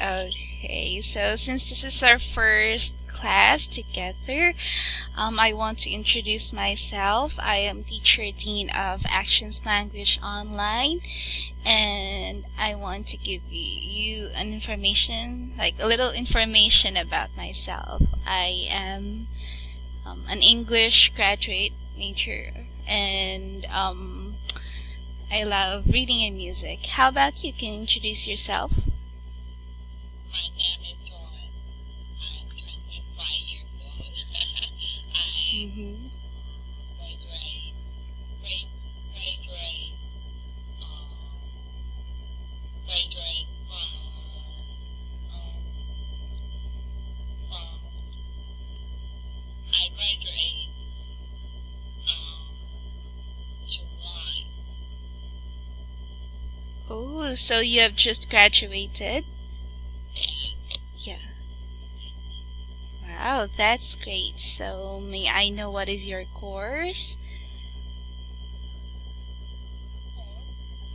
Okay, so since this is our first class together, I want to introduce myself. I am Teacher Dean of Actions Language Online, and I want to give you an information, like a little information about myself. I am an English graduate major, and I love reading and music. How about you? Can you introduce yourself? My name is Joy. I'm 25 years old. I Mm-hmm. graduate, graduate, graduate from I graduate July. Oh, so you have just graduated? Yeah. Wow, that's great. So may I know what is your course?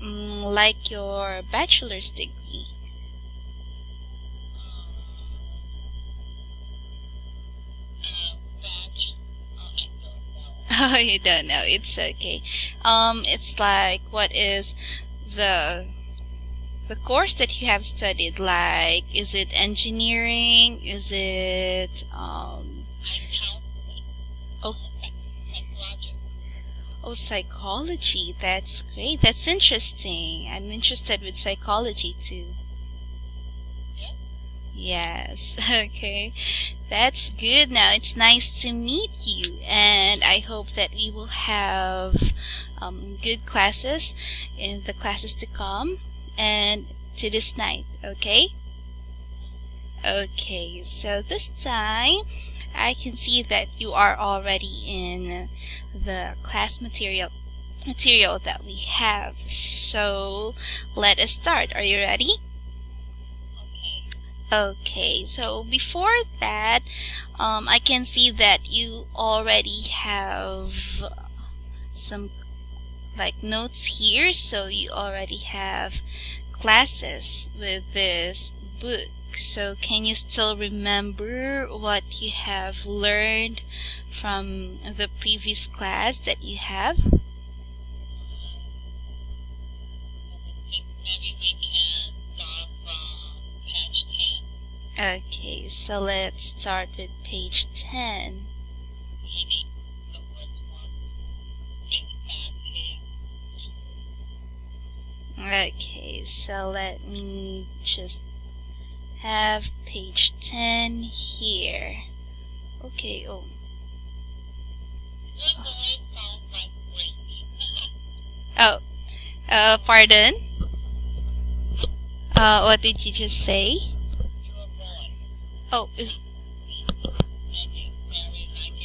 Like your bachelor's degree. Batch. I don't know. Oh, you don't know. It's okay. It's like what is the the course that you have studied? Like, is it engineering? Is it I'm counseling. oh Psychological. oh psychology? That's great. That's interesting. I'm interested with psychology too. Yep. Yes. Okay. That's good. Now it's nice to meet you, and I hope that we will have good classes in the classes to come and to this night. Okay. Okay. So this time, I can see that you are already in the class material that we have. So let us start. Are you ready? Okay. Okay, so before that, I can see that you already have some like notes here, so you already have classes with this book. So can you still remember what you have learned from the previous class that you have? Maybe we can start from page 10. Okay, so let's start with page 10. Reading. The first one is active. Okay, so let me just have page 10 here. Okay, oh. Your voice sounds like great. Oh, pardon? What did you just say? Your voice. Oh, I did very like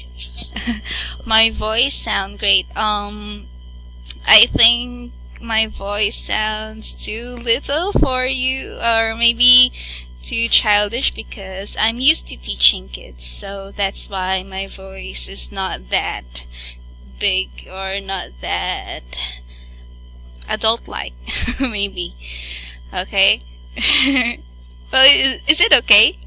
it. my voice sound great. I think my voice sounds too little for you, or maybe too childish, because I'm used to teaching kids, so that's why my voice is not that big or not that adult-like, maybe. Okay. Well, is it okay?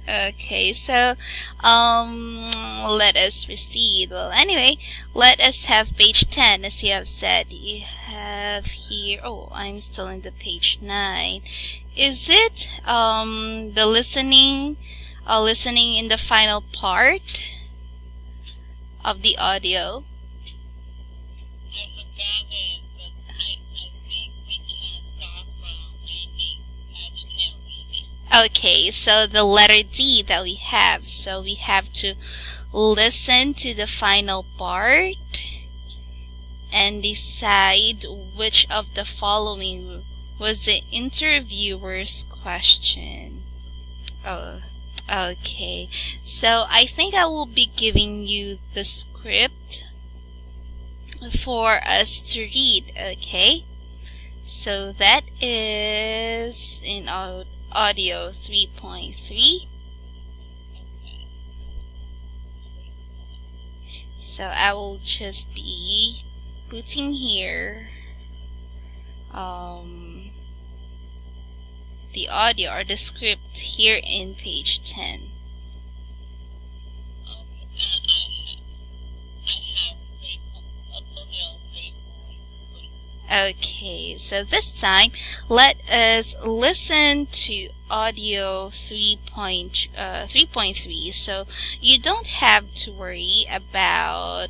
Okay. Okay, so let us proceed. Well, anyway, let us have page 10, as you have said. You have here. Oh, I'm still in the page 9. Is it the listening in the final part of the audio? I forgot it, but I think we can start from reading. Page 10 reading. Okay, so the letter D that we have. So we have to listen to the final part and decide which of the following was the interviewer's question. Oh, okay. So I think I will be giving you the script for us to read, okay? So that is in audio 3.3. So I will just be putting here the audio or the script here in page 10. Okay, so this time let us listen to audio 3.3. So you don't have to worry about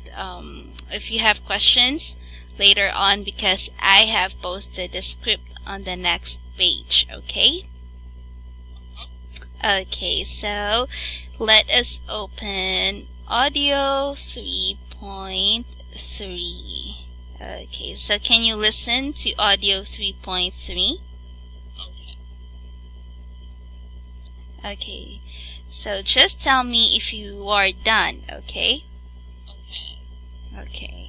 if you have questions later on, because I have posted the script on the next page. Okay? Okay, so let us open audio 3.3. Okay, so can you listen to audio 3.3? Okay, so just tell me if you are done, okay? Okay.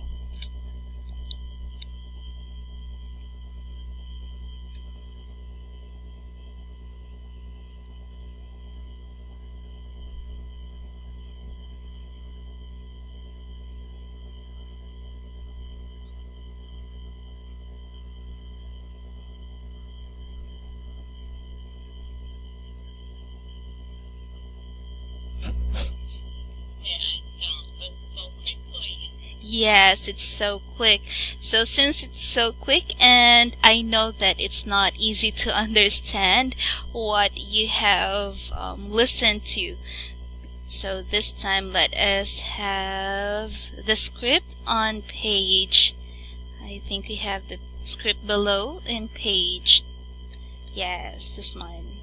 Yes, it's so quick. So since it's so quick, and I know that it's not easy to understand what you have listened to, so this time let us have the script on page, I think we have the script below in page, yes, this one.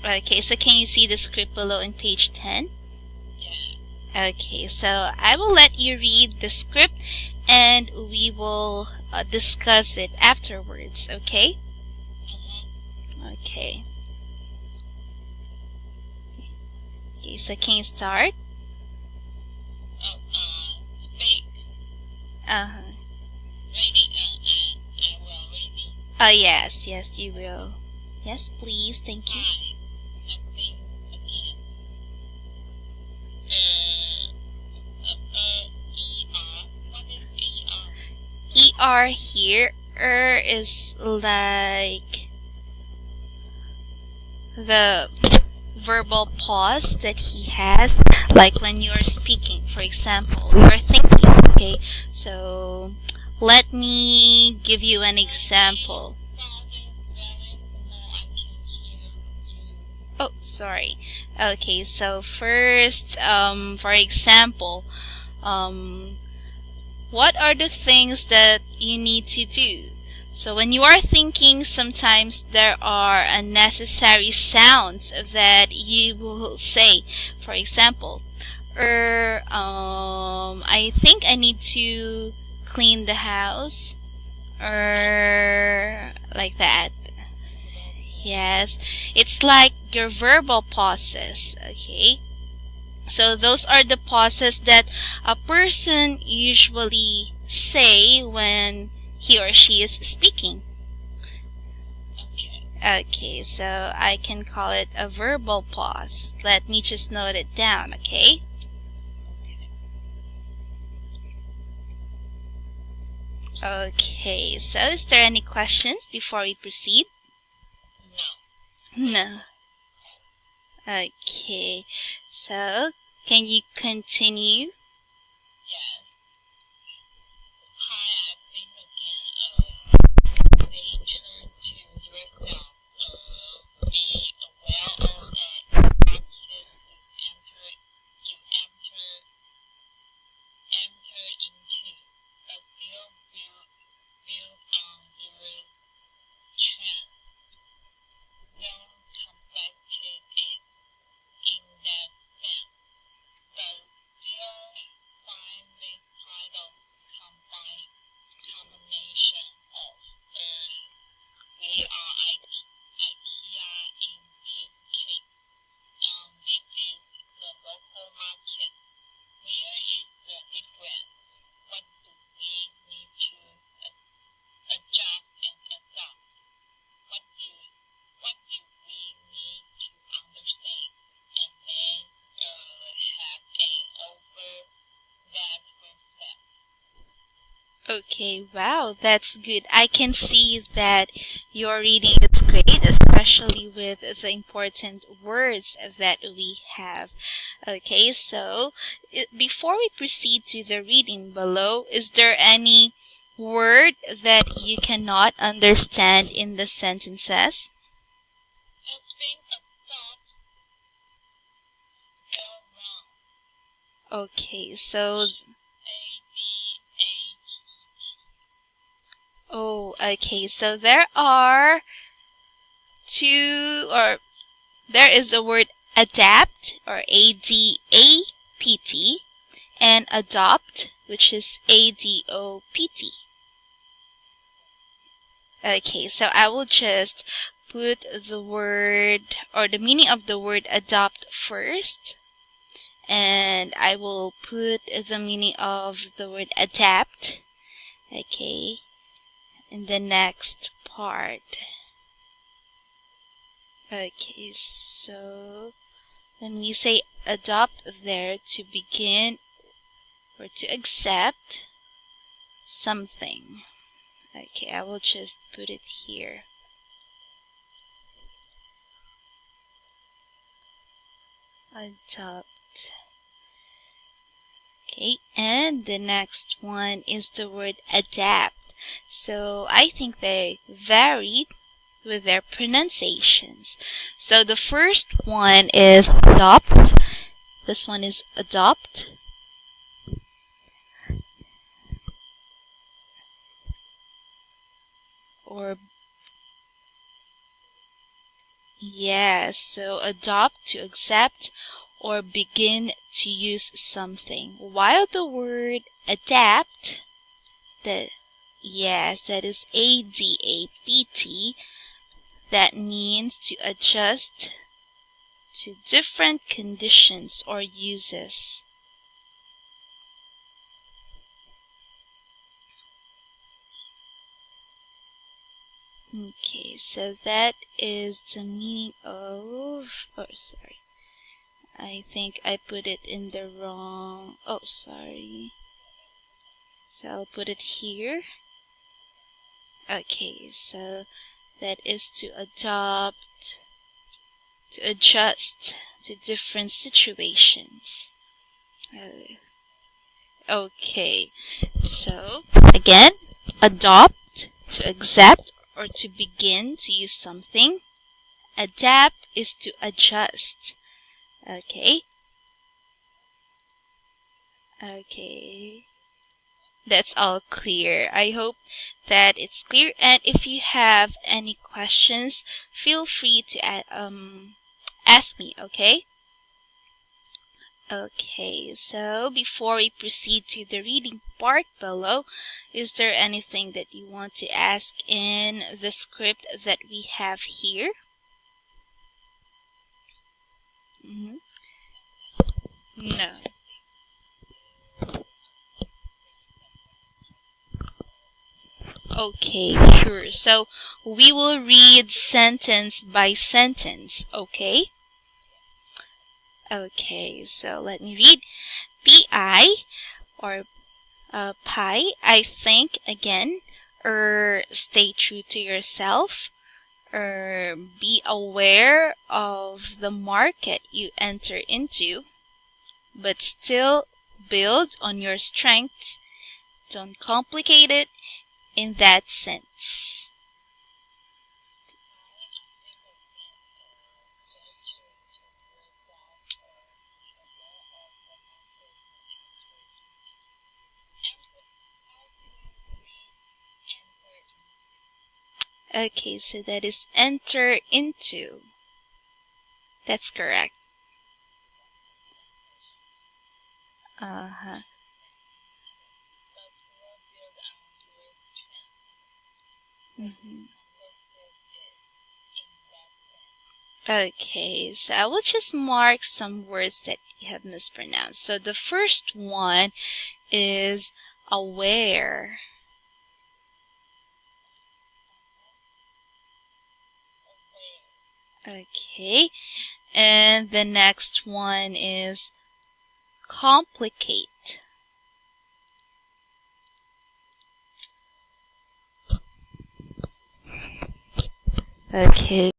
Okay, so can you see the script below in page 10? Okay, so I will let you read the script and we will discuss it afterwards, okay? Okay. Okay, so can you start? Speak. Uh-huh. Ready. I will ready. Oh, yes, you will. Yes, please, thank you. Nothing again. What is ER here, is like the verbal pause that he has, like when you're speaking, for example, you're thinking, okay? So let me give you an example. Oh, sorry. Okay, so first, for example, what are the things that you need to do? So when you are thinking, sometimes there are unnecessary sounds that you will say. For example, I think I need to clean the house, or like that. Yes, it's like your verbal pauses, okay? So those are the pauses that a person usually say when he or she is speaking. Okay, so I can call it a verbal pause. Let me just note it down, okay? Okay, so is there any questions before we proceed? No. Okay, so can you continue? Yes. Hi, I think again. Stay true to yourself. Be aware of the practice you enter into, but still build on your strength. Don't complete it in that sense, but still find this title combination of we are IKEA in this case. This is the local market. Where is the difference? What do we need to adjust and adopt? What do we need to understand, and then have an over that concept? Okay, wow, that's good. I can see that your reading is great, especially especially with the important words that we have. Okay, so before we proceed to the reading below, is there any word that you cannot understand in the sentences? I think a thought spelled wrong. Okay, so A-D-A-G-E-T. oh, okay, so there are two, or there is the word adapt, or A-D-A-P-T, and adopt, which is A-D-O-P-T. Okay, so I will just put the word, or the meaning of the word adopt first, and I will put the meaning of the word adapt, okay, in the next part. Okay, so when we say adopt there, to begin or to accept something. Okay, I will just put it here. Adopt. Okay, and the next one is the word adapt. So I think they vary with their pronunciations. So the first one is adopt. This one is adopt. Or yes, so adopt, to accept or begin to use something. While the word adapt, that is A-D-A-P-T, that means to adjust to different conditions or uses. Okay, so that is the meaning of, oh sorry, I think I put it in the wrong, oh sorry, so I'll put it here. Okay, so that is to adopt, to adjust to different situations. Okay, so again, adopt, to accept or to begin to use something. Adapt is to adjust. Okay. Okay. That's all clear. I hope that it's clear. And if you have any questions, feel free to ask me, okay? Okay, so before we proceed to the reading part below, is there anything that you want to ask in the script that we have here? No. Okay, sure. So we will read sentence by sentence, okay? Okay, so let me read. P-I, or pie, I think, again, stay true to yourself, be aware of the market you enter into, but still build on your strengths. Don't complicate it in that sense. Okay, so that is enter into. That's correct. Uh-huh. Okay, so I will just mark some words that you have mispronounced. So the first one is aware. Okay, and the next one is complicate. Okay,